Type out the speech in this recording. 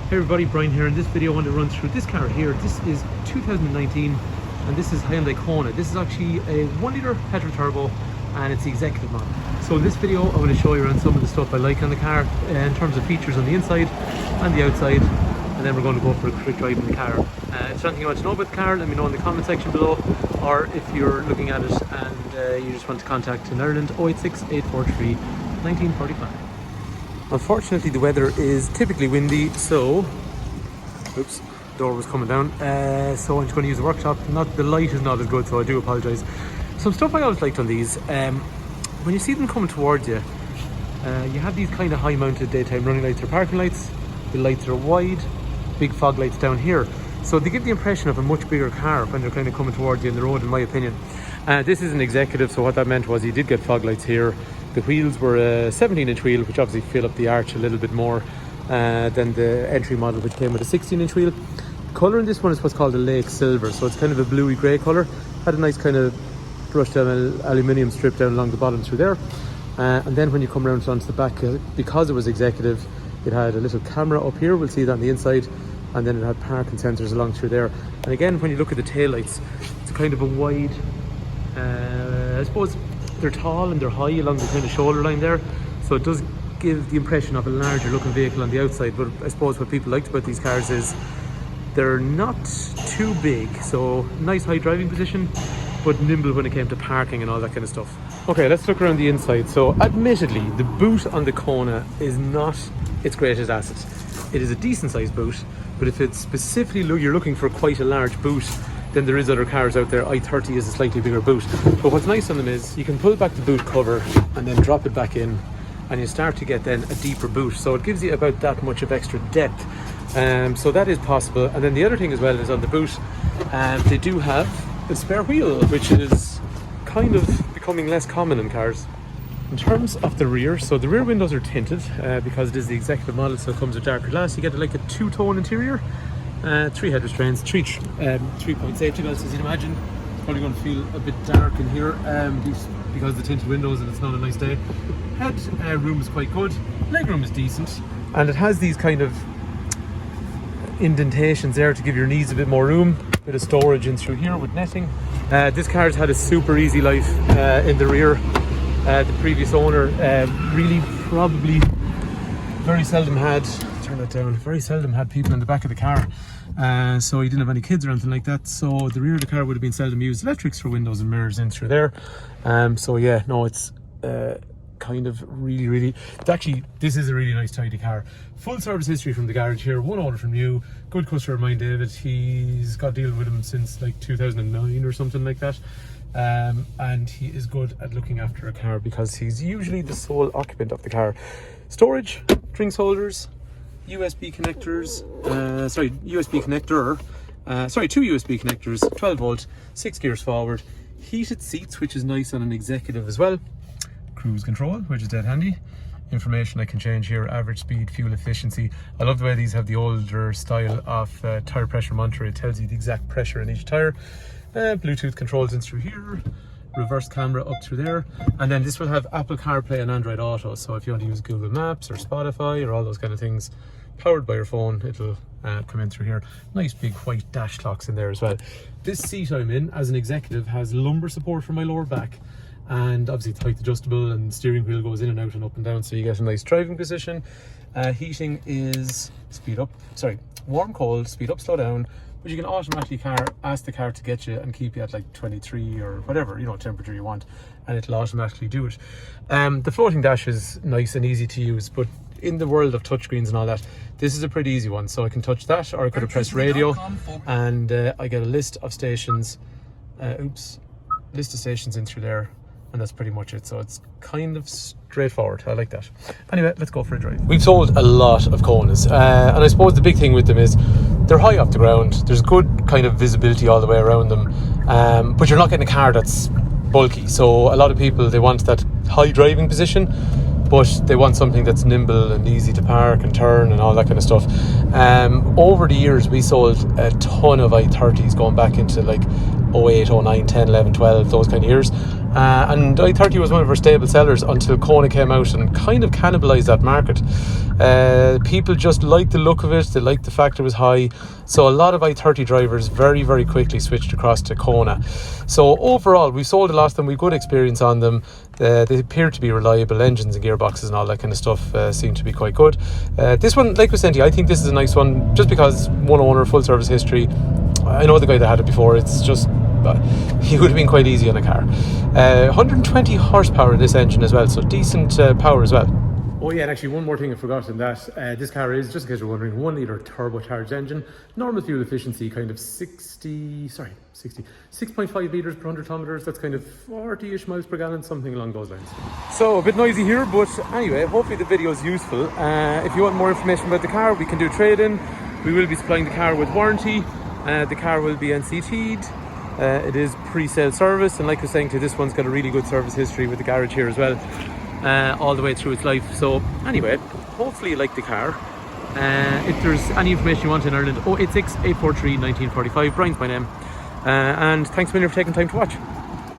Hey everybody, Brian here. In this video I want to run through this car here. This is 2019 and this is Hyundai Kona. This is actually a 1 litre petrol turbo and it's the executive model. So in this video I want to show you around some of the stuff I like on the car in terms of features on the inside and the outside, and then we're going to go for a quick drive in the car. If there's anything you want to know about the car, let me know in the comment section below, or if you're looking at it and you just want to contact in Ireland, 086 843 1945. Unfortunately the weather is typically windy, so oops, door was coming down, so I'm just going to use the workshop. The light is not as good, so I do apologise. Some stuff I always liked on these, when you see them coming towards you, you have these kind of high mounted daytime running lights or parking lights. The lights are wide, big fog lights down here, so they give the impression of a much bigger car when they're kind of coming towards you in the road, in my opinion. This is an executive, so what that meant was you did get fog lights here. The wheels were a 17-inch wheel, which obviously fill up the arch a little bit more than the entry model, which came with a 16-inch wheel. The colour in this one is what's called a lake silver, so it's kind of a bluey grey colour. Had a nice kind of brushed down aluminium strip down along the bottom through there. And then when you come around onto the back, because it was executive, it had a little camera up here, we'll see that on the inside, and then it had parking sensors along through there. And again, when you look at the tail lights, it's kind of a wide, I suppose they're tall and they're high along the kind of shoulder line there, so it does give the impression of a larger looking vehicle on the outside. But I suppose what people liked about these cars is they're not too big, so nice high driving position, but nimble when it came to parking and all that kind of stuff. Okay, let's look around the inside. So admittedly, the boot on the Kona is not its greatest asset. It is a decent sized boot, but if it's specifically you're looking for quite a large boot, then there is other cars out there. i30 is a slightly bigger boot, but what's nice on them is you can pull back the boot cover and then drop it back in, and you start to get then a deeper boot, so it gives you about that much of extra depth. So that is possible. And then the other thing as well is on the boot, they do have a spare wheel, which is kind of becoming less common in cars. In terms of the rear, so the rear windows are tinted because it is the executive model, so it comes with darker glass. You get like a two-tone interior, 3 head restraints, 3-point safety belts, as you'd imagine. It's probably going to feel a bit dark in here because of the tinted windows and it's not a nice day. Head room is quite good, leg room is decent, and it has these kind of indentations there to give your knees a bit more room. Bit of storage in through here with netting. This car's had a super easy life in the rear. The previous owner really probably very seldom had people in the back of the car, so he didn't have any kids or anything like that, so the rear of the car would have been seldom used. Electrics for windows and mirrors in through there. So yeah, no, it's kind of really actually, this is a really nice tidy car. Full service history from the garage here, one order from you. Good customer of mine, David. He's got dealing with him since like 2009 or something like that. And he is good at looking after a car because he's usually the sole occupant of the car. Storage, drinks holders, USB connectors, two USB connectors, 12 volt, 6 gears forward, heated seats, which is nice on an executive as well, cruise control, which is dead handy, information I can change here, average speed, fuel efficiency. I love the way these have the older style of tyre pressure monitor. It tells you the exact pressure in each tyre. Bluetooth controls in through here, reverse camera up through there, and then this will have Apple CarPlay and Android Auto, so if you want to use Google Maps or Spotify or all those kind of things powered by your phone, it'll come in through here. Nice big white dash clocks in there as well. This seat I'm in as an executive has lumbar support for my lower back, and obviously it's height adjustable, and steering wheel goes in and out and up and down, so you get a nice driving position. Heating is warm, cold, speed up, slow down, but you can automatically ask the car to get you and keep you at like 23 or whatever, temperature you want, and it'll automatically do it. The floating dash is nice and easy to use, but in the world of touchscreens and all that, this is a pretty easy one. So I can touch that, or I could have pressed radio, and I get a list of stations. List of stations in through there, and that's pretty much it. So it's kind of straightforward. I like that. Anyway, let's go for a drive. We've sold a lot of Konas, and I suppose the big thing with them is they're high off the ground. There's good kind of visibility all the way around them, but you're not getting a car that's bulky. So a lot of people, they want that high driving position, but they want something that's nimble and easy to park and turn and all that kind of stuff. Over the years, we sold a ton of i30s going back into like 08, 09, 10, 11, 12, those kind of years. and i30 was one of our stable sellers until Kona came out and kind of cannibalized that market. People just liked the look of it, they liked the fact it was high, so a lot of i30 drivers very, very quickly switched across to Kona. So overall, we sold a lot of them, we've good experience on them. They appear to be reliable, engines and gearboxes and all that kind of stuff seem to be quite good. This one, like we said to you, I think this is a nice one just because one owner, full service history. I know the guy that had it before, it's just he would have been quite easy on a car. 120 horsepower in this engine as well, so decent power as well. Oh yeah, and actually one more thing I forgot in that, this car is, just in case you're wondering, 1 litre turbocharged engine, normal fuel efficiency kind of 6.5 litres per 100 kilometres, that's kind of 40-ish miles per gallon, something along those lines. So a bit noisy here, but anyway, hopefully the video is useful. If you want more information about the car, we can do trade-in. We will be supplying the car with warranty. The car will be NCT'd. It is pre-sale service, and like I was saying to you, this one's got a really good service history with the garage here as well, all the way through its life. So anyway, hopefully you like the car. If there's any information you want in Ireland, 086 843 1945. Brian's my name, and thanks a million for taking time to watch.